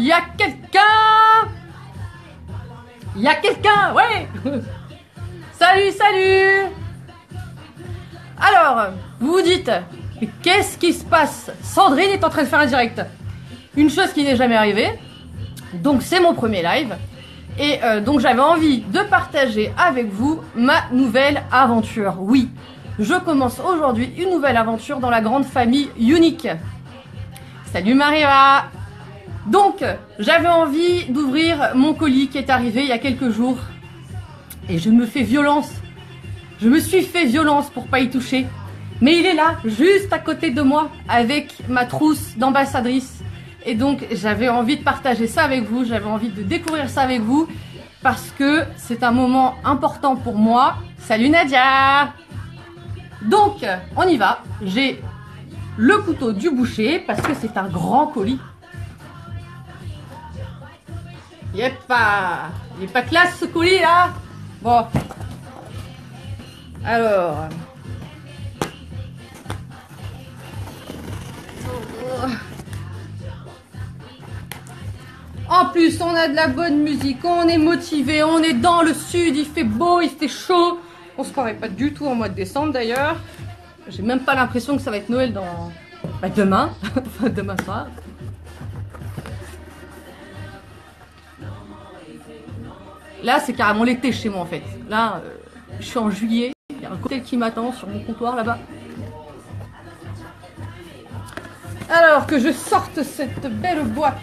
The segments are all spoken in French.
y a quelqu'un? Il y a quelqu'un, ouais. Salut, salut. Alors, vous vous dites, mais qu'est-ce qui se passe? Sandrine est en train de faire un direct. Une chose qui n'est jamais arrivée. Donc c'est mon premier live. Et donc j'avais envie de partager avec vous ma nouvelle aventure. Oui, je commence aujourd'hui une nouvelle aventure dans la grande famille Unique. Salut Mariva. Donc j'avais envie d'ouvrir mon colis qui est arrivé il y a quelques jours. Et je me fais violence. Je me suis fait violence pour pas y toucher. Mais il est là, juste à côté de moi, avec ma trousse d'ambassadrice. Et donc j'avais envie de partager ça avec vous, j'avais envie de découvrir ça avec vous. Parce que c'est un moment important pour moi. Salut Nadia. Donc on y va. J'ai le couteau du boucher parce que c'est un grand colis. Il est pas classe ce colis là. Bon. Alors. En plus, on a de la bonne musique, on est motivé, on est dans le sud, il fait beau, il fait chaud. On se croirait pas du tout en mois de décembre d'ailleurs. J'ai même pas l'impression que ça va être Noël dans... Bah, demain, enfin demain soir. Là, c'est carrément l'été chez moi en fait. Là, je suis en juillet, il y a un cocktail qui m'attend sur mon comptoir là-bas. Alors que je sorte cette belle boîte.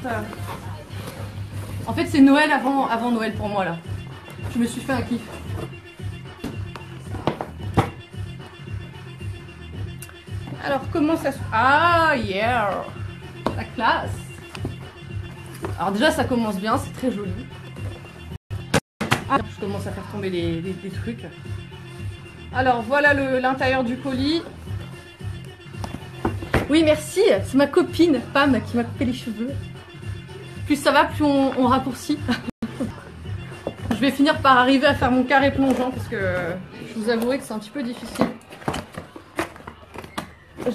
En fait, c'est Noël avant Noël pour moi là. Je me suis fait un kiff. Alors, comment ça se... Ah, yeah. La classe. Alors déjà, ça commence bien, c'est très joli. Ah, je commence à faire tomber des trucs. Alors, voilà l'intérieur du colis. Oui, merci. C'est ma copine, Pam, qui m'a coupé les cheveux. Plus ça va, plus on raccourcit. Je vais finir par arriver à faire mon carré plongeant parce que je vous avouerai que c'est un petit peu difficile.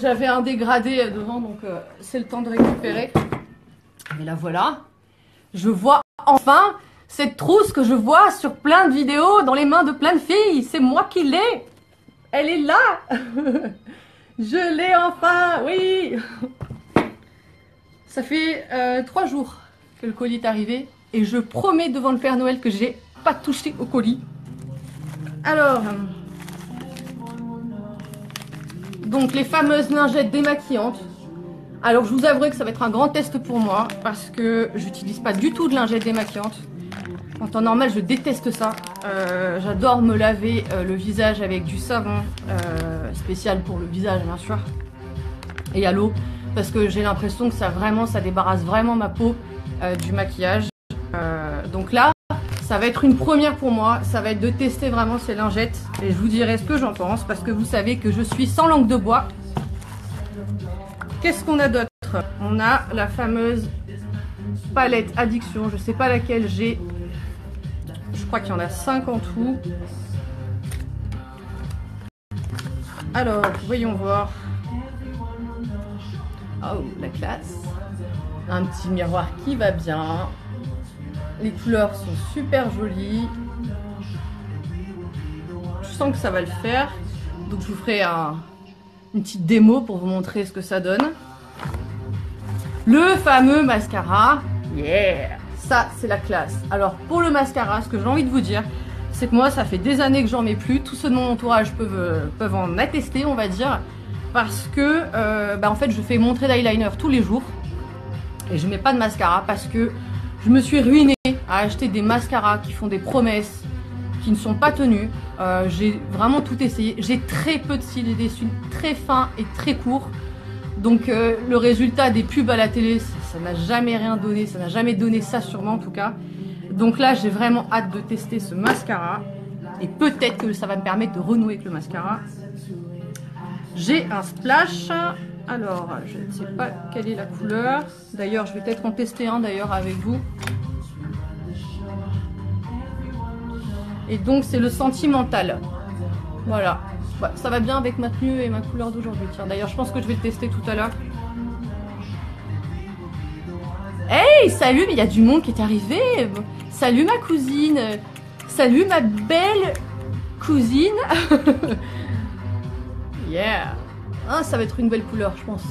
J'avais un dégradé devant, donc c'est le temps de récupérer. Et là voilà, je vois enfin cette trousse que je vois sur plein de vidéos dans les mains de plein de filles. C'est moi qui l'ai. Elle est là. Je l'ai enfin, oui. Ça fait 3 jours que le colis est arrivé et je promets devant le Père Noël que j'ai pas touché au colis. Alors, donc les fameuses lingettes démaquillantes. Alors je vous avouerai que ça va être un grand test pour moi parce que j'utilise pas du tout de lingettes démaquillantes. En temps normal, je déteste ça. J'adore me laver le visage avec du savon spécial pour le visage bien sûr et à l'eau. Parce que j'ai l'impression que ça débarrasse vraiment ma peau du maquillage. Donc là, ça va être une première pour moi. Ça va être de tester vraiment ces lingettes. Et je vous dirai ce que j'en pense. Parce que vous savez que je suis sans langue de bois. Qu'est-ce qu'on a d'autre? On a la fameuse palette Addiction. Je sais pas laquelle j'ai. Je crois qu'il y en a 5 en tout. Alors, voyons voir. Oh, la classe. Un petit miroir qui va bien. Les couleurs sont super jolies. Je sens que ça va le faire. Donc je vous ferai une petite démo pour vous montrer ce que ça donne. Le fameux mascara. Yeah! Ça, c'est la classe. Alors, pour le mascara, ce que j'ai envie de vous dire, c'est que moi, ça fait des années que j'en mets plus. Tous ceux de mon entourage peuvent en attester, on va dire. Parce que, en fait, je fais mon trait d'eyeliner tous les jours. Et je mets pas de mascara parce que je me suis ruinée à acheter des mascaras qui font des promesses qui ne sont pas tenues. J'ai vraiment tout essayé. J'ai très peu de cils et des cils très fins et très courts. Donc le résultat des pubs à la télé, ça n'a jamais rien donné. Ça n'a jamais donné ça sur moi en tout cas. Donc là, j'ai vraiment hâte de tester ce mascara. Et peut-être que ça va me permettre de renouer avec le mascara. J'ai un splash. Alors, je ne sais pas quelle est la couleur. D'ailleurs, je vais peut-être en tester un d'ailleurs avec vous. Et donc, c'est le sentimental. Voilà. Bah, ça va bien avec ma tenue et ma couleur d'aujourd'hui. Tiens, d'ailleurs, je pense que je vais le tester tout à l'heure. Hey! salut, mais il y a du monde qui est arrivé. Salut ma cousine. Salut ma belle cousine. Yeah. Ah, ça va être une belle couleur, je pense.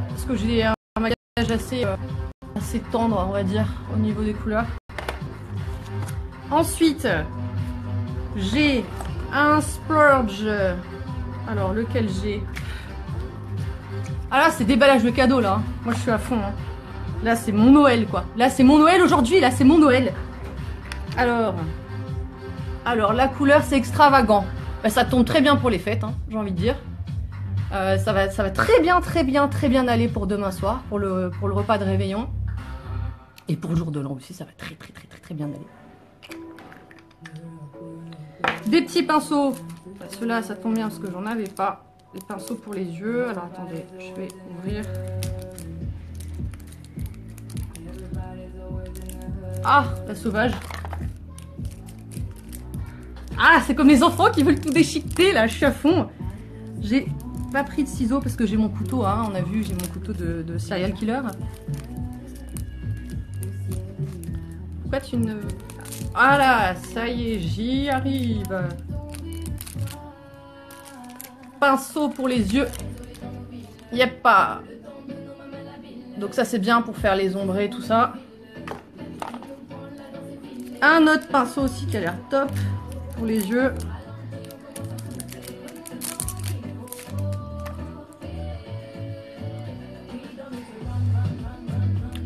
Parce que j'ai un maquillage assez tendre, on va dire, au niveau des couleurs. Ensuite, j'ai un splurge. Alors, lequel j'ai? Ah là, c'est déballage de cadeaux, là. Moi, je suis à fond. Hein. Là, c'est mon Noël, quoi. Là, c'est mon Noël aujourd'hui. Là, c'est mon Noël. Alors, la couleur, c'est extravagant. Bah, ça tombe très bien pour les fêtes, hein, j'ai envie de dire. Ça va très bien aller pour demain soir, pour le repas de réveillon. Et pour le jour de l'an aussi, ça va très bien aller. Des petits pinceaux. Ceux-là, ça tombe bien parce que j'en avais pas. Des pinceaux pour les yeux. Alors attendez, je vais ouvrir. Ah, la sauvage. Ah, c'est comme les enfants qui veulent tout déchiqueter là, je suis à fond. J'ai pas pris de ciseaux parce que j'ai mon couteau, hein, on a vu, j'ai mon couteau de serial killer. Pourquoi tu ne... Voilà, ça y est, j'y arrive. Pinceau pour les yeux. Yep pas. Donc ça c'est bien pour faire les ombrés, tout ça. Un autre pinceau aussi qui a l'air top pour les yeux.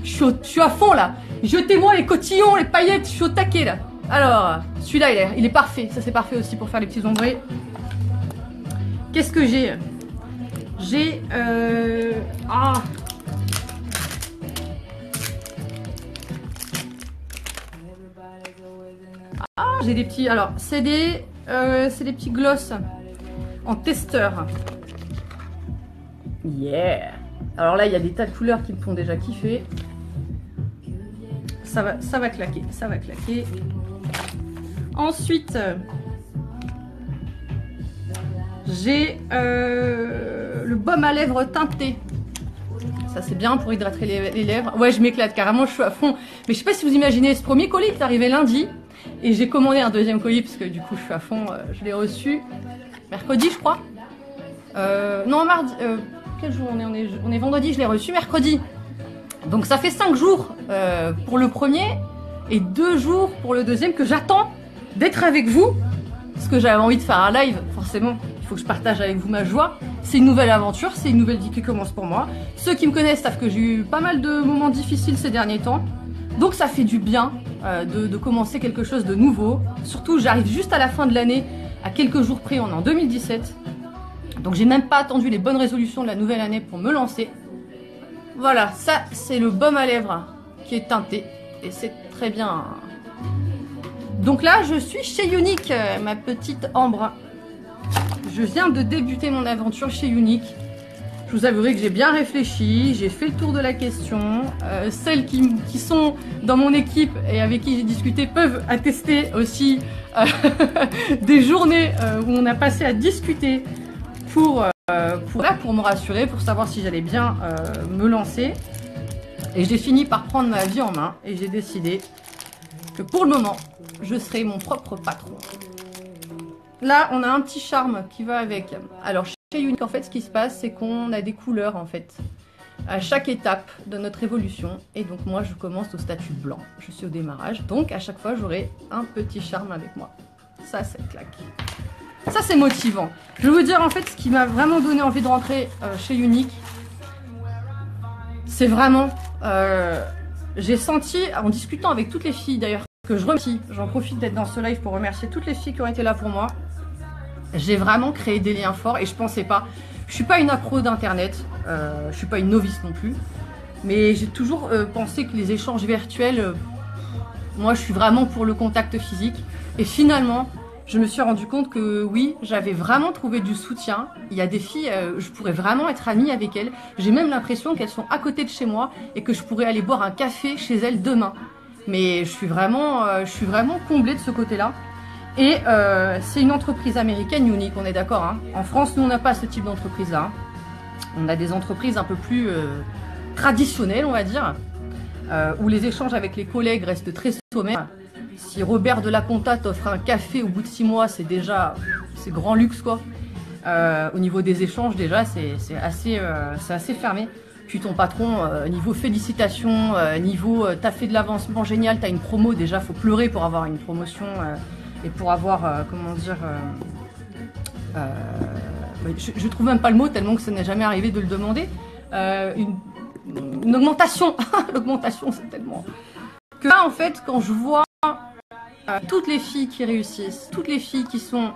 Je suis à fond là. Jetez-moi les cotillons, les paillettes, je suis au taquet là. Alors, celui-là il est parfait. Ça c'est parfait aussi pour faire les petits ombrés. Qu'est-ce que j'ai? J'ai... Ah, j'ai des petits... Alors, c'est des petits gloss en testeur. Yeah. Alors là, il y a des tas de couleurs qui me font déjà kiffer. Ça va claquer, ça va claquer. Ensuite, j'ai le baume à lèvres teinté. Ça c'est bien pour hydrater les lèvres. Ouais, je m'éclate carrément, je suis à fond. Mais je sais pas si vous imaginez, ce premier colis est arrivé lundi. Et j'ai commandé un deuxième colis parce que du coup je suis à fond. Je l'ai reçu mercredi, je crois. Non, mardi. Quel jour on est vendredi, je l'ai reçu mercredi. Donc ça fait 5 jours pour le premier et 2 jours pour le deuxième que j'attends d'être avec vous. Parce que j'avais envie de faire un live, forcément. Il faut que je partage avec vous ma joie. C'est une nouvelle aventure, c'est une nouvelle vie qui commence pour moi. Ceux qui me connaissent savent que j'ai eu pas mal de moments difficiles ces derniers temps. Donc ça fait du bien de commencer quelque chose de nouveau. Surtout, j'arrive juste à la fin de l'année, à quelques jours près, on est en 2017. Donc j'ai même pas attendu les bonnes résolutions de la nouvelle année pour me lancer. Voilà, ça c'est le baume à lèvres qui est teinté. Et c'est très bien. Donc là, je suis chez Younique, ma petite Ambre. Je viens de débuter mon aventure chez Younique. Je vous avouerai que j'ai bien réfléchi, j'ai fait le tour de la question. Celles qui sont dans mon équipe et avec qui j'ai discuté peuvent attester aussi des journées où on a passé à discuter pour me rassurer, pour savoir si j'allais bien me lancer. Et j'ai fini par prendre ma vie en main et j'ai décidé que pour le moment, je serai mon propre patron. Là, on a un petit charme qui va avec. Alors, chez Younique, en fait, ce qui se passe, c'est qu'on a des couleurs, en fait, à chaque étape de notre évolution. Et donc, moi, je commence au statut blanc. Je suis au démarrage. Donc, à chaque fois, j'aurai un petit charme avec moi. Ça claque. Ça, c'est motivant. Je vais vous dire, en fait, ce qui m'a vraiment donné envie de rentrer chez Younique, c'est vraiment... j'ai senti, en discutant avec toutes les filles, d'ailleurs, que je remercie, j'en profite d'être dans ce live pour remercier toutes les filles qui ont été là pour moi. J'ai vraiment créé des liens forts et je pensais pas. Je suis pas une accro d'internet, je suis pas une novice non plus, mais j'ai toujours pensé que les échanges virtuels, moi je suis vraiment pour le contact physique. Et finalement, je me suis rendu compte que oui, j'avais vraiment trouvé du soutien. Il y a des filles, je pourrais vraiment être amie avec elles. J'ai même l'impression qu'elles sont à côté de chez moi et que je pourrais aller boire un café chez elles demain. Mais je suis vraiment comblée de ce côté-là. Et c'est une entreprise américaine Younique, on est d'accord, hein. En France, nous, on n'a pas ce type d'entreprise-là. On a des entreprises un peu plus traditionnelles, on va dire. où les échanges avec les collègues restent très sommaires. Si Robert de la Conta t'offre un café au bout de 6 mois, c'est déjà c'est grand luxe quoi. Au niveau des échanges déjà c'est assez fermé. Puis ton patron, niveau félicitations, niveau t'as fait de l'avancement génial, t'as une promo, déjà faut pleurer pour avoir une promotion et pour avoir, comment dire, je trouve même pas le mot tellement que ça n'est jamais arrivé de le demander, une augmentation, l'augmentation c'est tellement... Que là en fait quand je vois toutes les filles qui réussissent, toutes les filles qui sont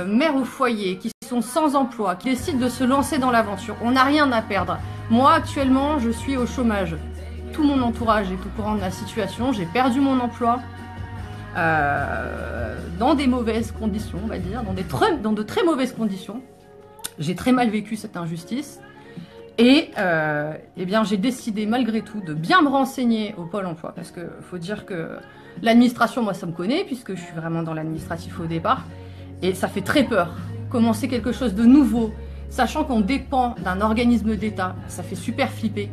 mères au foyer, qui sont sans emploi, qui décident de se lancer dans l'aventure, on n'a rien à perdre. Moi, actuellement, je suis au chômage. Tout mon entourage est au courant de la situation. J'ai perdu mon emploi dans des mauvaises conditions, on va dire, dans de très mauvaises conditions. J'ai très mal vécu cette injustice. Et eh bien, j'ai décidé, malgré tout, de bien me renseigner au Pôle emploi. Parce qu'il faut dire que l'administration, moi, ça me connaît, puisque je suis vraiment dans l'administratif au départ. Et ça fait très peur. Commencer quelque chose de nouveau, sachant qu'on dépend d'un organisme d'État, ça fait super flipper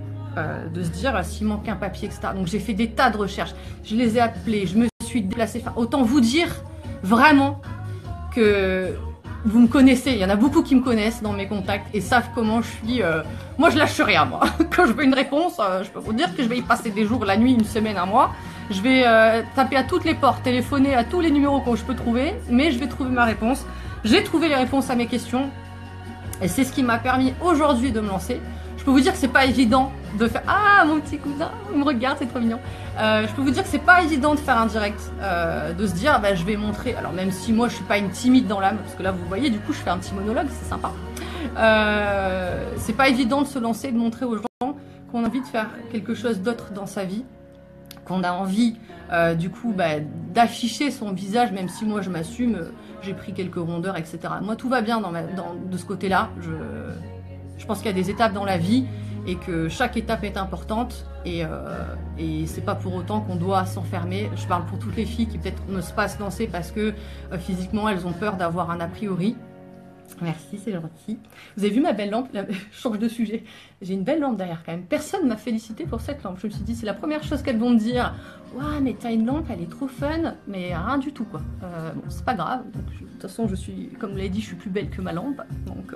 de se dire s'il manque un papier, etc. Donc j'ai fait des tas de recherches, je les ai appelés, je me suis déplacée. Enfin, autant vous dire vraiment que vous me connaissez, il y en a beaucoup qui me connaissent dans mes contacts et savent comment je suis. Moi je lâche rien, moi. Quand je veux une réponse, je peux vous dire que je vais y passer des jours, la nuit, une semaine, un mois. Je vais taper à toutes les portes, téléphoner à tous les numéros que je peux trouver, mais je vais trouver ma réponse. J'ai trouvé les réponses à mes questions. Et c'est ce qui m'a permis aujourd'hui de me lancer. Je peux vous dire que c'est pas évident de faire... Ah, mon petit cousin, il me regarde, c'est trop mignon. Je peux vous dire que c'est pas évident de faire un direct, de se dire, bah, je vais montrer... Alors même si moi, je suis pas une timide dans l'âme, parce que là, vous voyez, du coup, je fais un petit monologue, c'est sympa. C'est pas évident de se lancer, de montrer aux gens qu'on a envie de faire quelque chose d'autre dans sa vie, qu'on a envie, du coup, bah, d'afficher son visage, même si moi, je m'assume... J'ai pris quelques rondeurs, etc. Moi, tout va bien de ce côté-là. Je pense qu'il y a des étapes dans la vie et que chaque étape est importante. Et c'est pas pour autant qu'on doit s'enfermer. Je parle pour toutes les filles qui peut-être n'osent pas se lancer parce que physiquement, elles ont peur d'avoir un a priori. Merci, c'est gentil. Vous avez vu ma belle lampe? Je change de sujet. J'ai une belle lampe derrière quand même. Personne ne m'a félicité pour cette lampe. Je me suis dit, c'est la première chose qu'elles vont me dire. Ouah, mais t'as une lampe, elle est trop fun. Mais rien du tout, quoi. Bon, c'est pas grave. Donc, de toute façon, je suis, comme vous l'avez dit, je suis plus belle que ma lampe. Donc,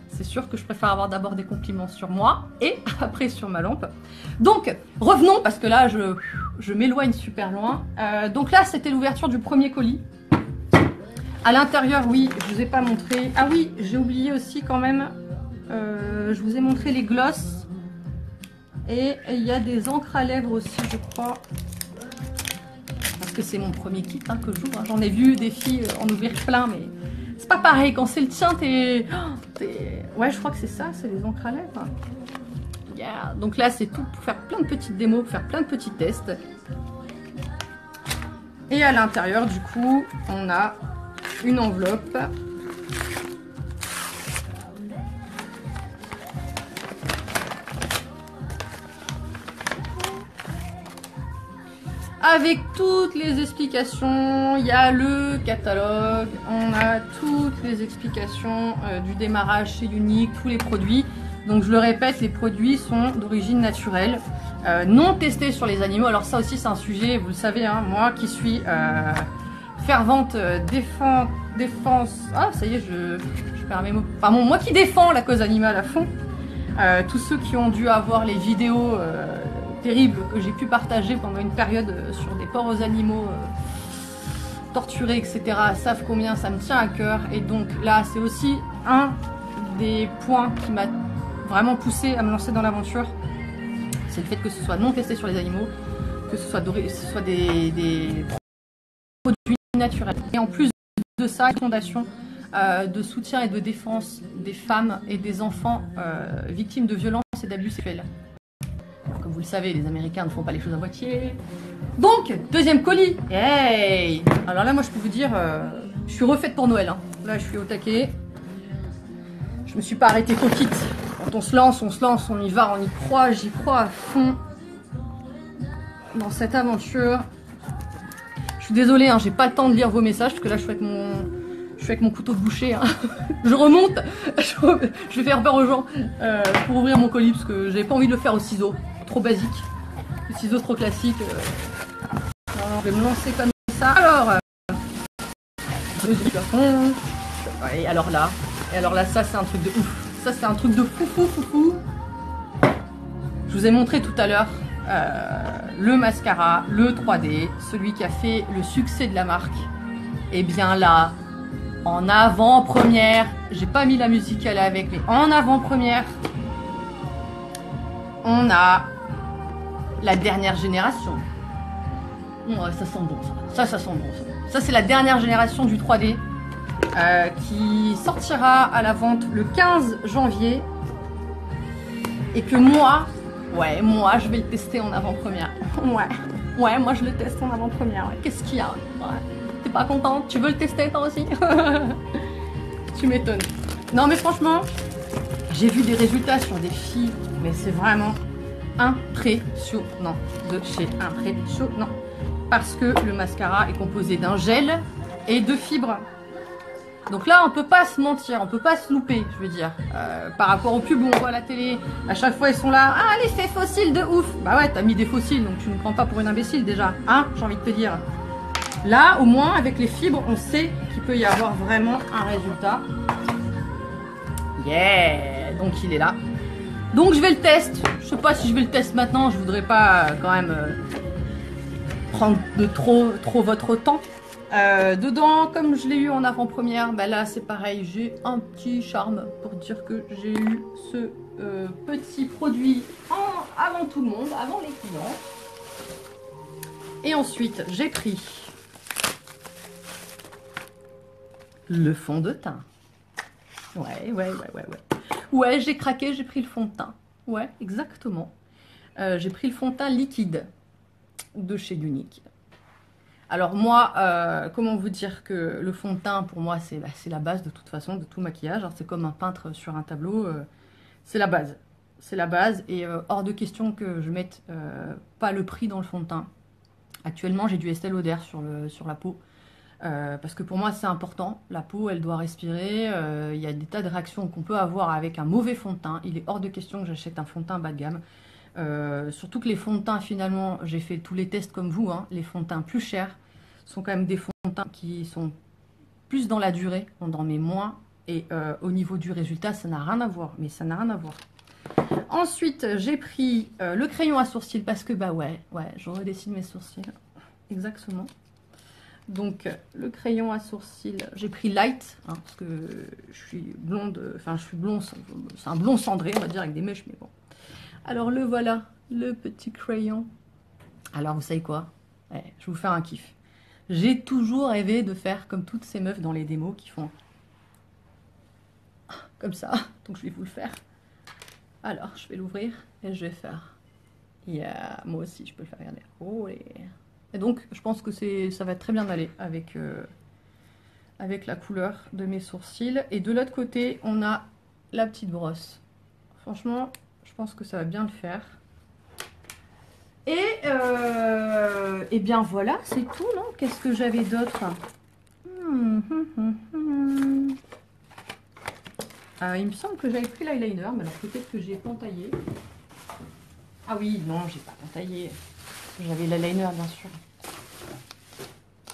c'est sûr que je préfère avoir d'abord des compliments sur moi et après sur ma lampe. Donc, revenons, parce que là, je m'éloigne super loin. Donc là, c'était l'ouverture du premier colis. À l'intérieur, oui, je vous ai pas montré. Ah oui, j'ai oublié aussi quand même. Je vous ai montré les glosses. Et il y a des encres à lèvres aussi, je crois. Parce que c'est mon premier kit hein, que j'ouvre. J'en ai vu des filles en ouvrir plein, mais c'est pas pareil. Quand c'est le tien, t'es... Ouais, je crois que c'est ça, c'est les encres à lèvres. Yeah. Donc là, c'est tout pour faire plein de petites démos, pour faire plein de petits tests. Et à l'intérieur, du coup, on a une enveloppe avec toutes les explications. Il y a le catalogue, on a toutes les explications du démarrage chez Unique, tous les produits. Donc je le répète, les produits sont d'origine naturelle, non testés sur les animaux. Alors ça aussi c'est un sujet, vous le savez, hein, moi qui suis fervente défense... Ah, ça y est, je perds mes mots. Enfin, bon, moi qui défends la cause animale à fond, tous ceux qui ont dû avoir les vidéos terribles que j'ai pu partager pendant une période sur des pauvres animaux torturés, etc., savent combien ça me tient à cœur. Et donc là, c'est aussi un des points qui m'a vraiment poussé à me lancer dans l'aventure. C'est le fait que ce soit non testé sur les animaux, que ce soit des produits naturels. Et en plus de ça, une fondation de soutien et de défense des femmes et des enfants victimes de violences et d'abus sexuels. Alors, comme vous le savez, les Américains ne font pas les choses à moitié. Donc, deuxième colis. Hey! Alors là, moi, je peux vous dire, je suis refaite pour Noël. Hein. Là, je suis au taquet. Je me suis pas arrêtée coquite. Quand on se lance, on y va, on y croit. J'y crois à fond dans cette aventure. Je suis désolée, hein, j'ai pas le temps de lire vos messages parce que là, je suis avec mon couteau de boucher. Hein. Je remonte. Je vais faire peur aux gens pour ouvrir mon colis parce que j'avais pas envie de le faire au ciseau. Trop basique. Le ciseau trop classique. Non, je vais me lancer comme ça. Alors, et alors là, ça c'est un truc de ouf. Ça c'est un truc de fou. Je vous ai montré tout à l'heure le mascara, le 3D, celui qui a fait le succès de la marque. Et bien là, en avant-première, j'ai pas mis la musique elle est avec, mais en avant-première, on a la dernière génération. Ouais, ça sent bon ça. Ça sent bon ça. Ça c'est la dernière génération du 3D qui sortira à la vente le 15 janvier. Et que moi je vais le tester en avant-première. Ouais, moi je le teste en avant-première. Ouais. Qu'est-ce qu'il y a? Ouais. T'es pas contente? Tu veux le tester toi aussi? Tu m'étonnes. Non mais franchement, j'ai vu des résultats sur des filles, mais c'est vraiment impressionnant de chez impressionnant. Parce que le mascara est composé d'un gel et de fibres. Donc là, on peut pas se mentir, on peut pas se louper, je veux dire. Par rapport aux pubs où on voit à la télé, à chaque fois ils sont là, ah l'effet fossile de ouf. Bah ouais, t'as mis des fossiles, donc tu ne prends pas pour une imbécile déjà, hein, j'ai envie de te dire. Là, au moins, avec les fibres, on sait qu'il peut y avoir vraiment un résultat. Yeah, donc il est là. Donc je vais le tester. Je sais pas si je vais le tester maintenant, je voudrais pas quand même prendre de trop votre temps. Dedans, comme je l'ai eu en avant-première, bah là c'est pareil, j'ai un petit charme pour dire que j'ai eu ce petit produit avant tout le monde, avant les clients. Et ensuite, j'ai pris le fond de teint. Ouais, j'ai craqué, j'ai pris le fond de teint. Ouais, exactement. J'ai pris le fond de teint liquide de chez Unique. Alors moi, comment vous dire que le fond de teint, pour moi, c'est la base de toute façon, de tout maquillage. C'est comme un peintre sur un tableau, c'est la base. C'est la base et hors de question que je mette pas le prix dans le fond de teint. Actuellement, j'ai du Estée Lauder sur la peau. Parce que pour moi, c'est important. La peau, elle doit respirer. Il y a des tas de réactions qu'on peut avoir avec un mauvais fond de teint. Il est hors de question que j'achète un fond de teint bas de gamme. Surtout que les fonds de teint, finalement, j'ai fait tous les tests comme vous. Hein, les fonds de teint plus chers sont quand même des fonds de teint qui sont plus dans la durée, on en met moins, et au niveau du résultat, ça n'a rien à voir, mais ça n'a rien à voir. Ensuite, j'ai pris le crayon à sourcils, parce que bah ouais, je redessine mes sourcils, exactement. Donc, le crayon à sourcils, j'ai pris light, hein, parce que je suis blonde, enfin je suis blond, c'est un blond cendré, on va dire, avec des mèches, mais bon. Alors le voilà, le petit crayon. Alors vous savez quoi? Ouais, je vais vous faire un kiff. J'ai toujours rêvé de faire comme toutes ces meufs dans les démos qui font comme ça. Donc je vais vous le faire. Alors je vais l'ouvrir et je vais faire. Yeah, moi aussi je peux le faire, regarder. Oh, et donc je pense que ça va très bien aller avec, avec la couleur de mes sourcils. Et de l'autre côté, on a la petite brosse. Franchement, je pense que ça va bien le faire. Et bien voilà, c'est tout, non? Qu'est-ce que j'avais d'autre? Il me semble que j'avais pris l'eyeliner, mais alors peut-être que j'ai pentaillé. Ah oui, non, j'ai pas pentaillé. J'avais l'eyeliner, bien sûr.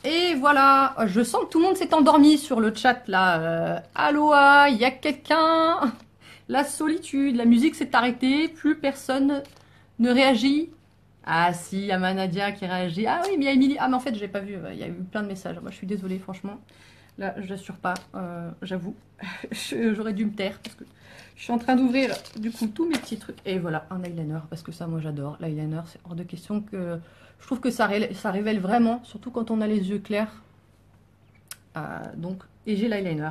Et voilà, je sens que tout le monde s'est endormi sur le chat, là. Aloha, il y a quelqu'un? La solitude, la musique s'est arrêtée, plus personne ne réagit. Ah si, il y a Manadia qui réagit. Ah oui, mais il y a Emilie. Ah mais en fait, j'ai pas vu. Il y a eu plein de messages. Moi, je suis désolée, franchement. Là, je n'assure pas, j'avoue. J'aurais dû me taire parce que je suis en train d'ouvrir du coup tous mes petits trucs. Et voilà, un eyeliner, parce que ça, moi, j'adore. L'eyeliner, c'est hors de question que... Je trouve que ça révèle vraiment, surtout quand on a les yeux clairs. Donc, et j'ai l'eyeliner.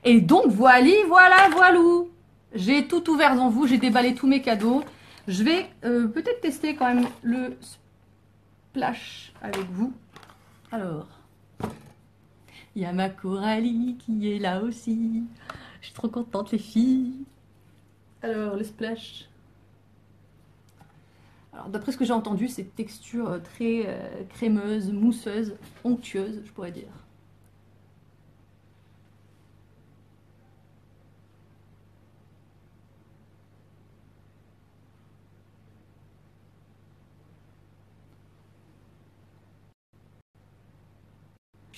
Et donc, voilà, voilou. J'ai tout ouvert devant vous, j'ai déballé tous mes cadeaux. Je vais peut-être tester quand même le splash avec vous. Alors, il y a ma Coralie qui est là aussi. Je suis trop contente les filles. Alors, le splash. Alors, d'après ce que j'ai entendu, c'est texture très crémeuse, mousseuse, onctueuse, je pourrais dire.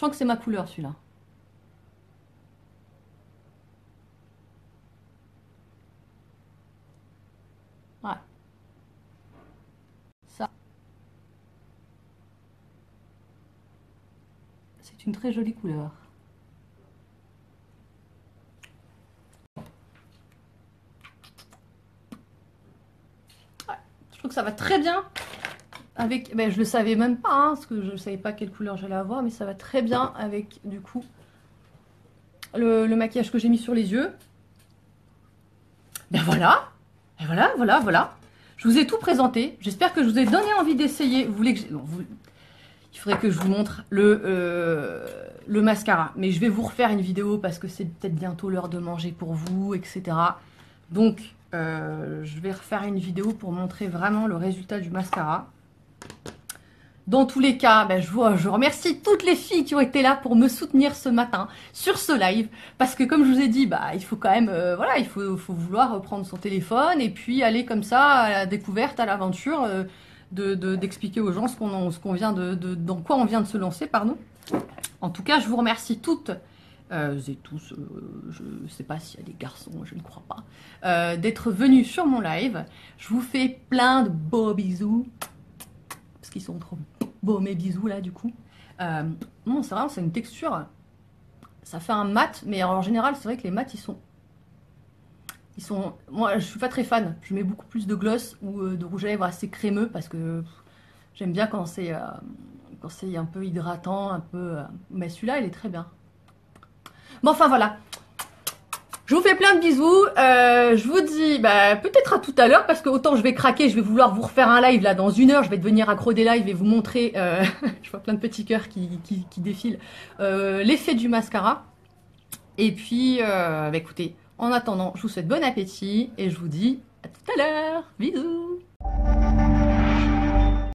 sens que c'est ma couleur celui-là. Ouais. Ça. C'est une très jolie couleur. Ouais. Je trouve que ça va très bien avec... Ben, je le savais même pas, hein, parce que je ne savais pas quelle couleur j'allais avoir, mais ça va très bien avec, du coup, le maquillage que j'ai mis sur les yeux. Ben voilà. Et voilà, voilà, voilà. Je vous ai tout présenté. J'espère que je vous ai donné envie d'essayer. Vous voulez que il faudrait que je vous montre le mascara. Mais je vais vous refaire une vidéo parce que c'est peut-être bientôt l'heure de manger pour vous, etc. Donc, je vais refaire une vidéo pour montrer vraiment le résultat du mascara. Dans tous les cas, ben, je remercie toutes les filles qui ont été là pour me soutenir ce matin sur ce live. Parce que comme je vous ai dit, bah, il faut quand même, voilà, il faut vouloir prendre son téléphone et puis aller comme ça à la découverte, à l'aventure, d'expliquer aux gens ce qu'on vient dans quoi on vient de se lancer, pardon. En tout cas, je vous remercie toutes et tous, je ne sais pas s'il y a des garçons, je ne crois pas, d'être venus sur mon live. Je vous fais plein de beaux bisous. Parce qu'ils sont trop beaux mes bisous là du coup. Non, c'est vraiment, c'est une texture. Ça fait un mat, mais en général, c'est vrai que les mats, ils sont... Moi, je suis pas très fan. Je mets beaucoup plus de gloss ou de rouge à lèvres assez crémeux parce que j'aime bien quand c'est un peu hydratant, un peu... Mais celui-là, il est très bien. Bon, enfin voilà. Je vous fais plein de bisous, je vous dis bah, peut-être à tout à l'heure parce que autant je vais craquer, je vais vouloir vous refaire un live là dans 1 heure, je vais devenir accro des lives et vous montrer, je vois plein de petits cœurs qui défilent, l'effet du mascara. Et puis, bah, écoutez, en attendant, je vous souhaite bon appétit et je vous dis à tout à l'heure, bisous.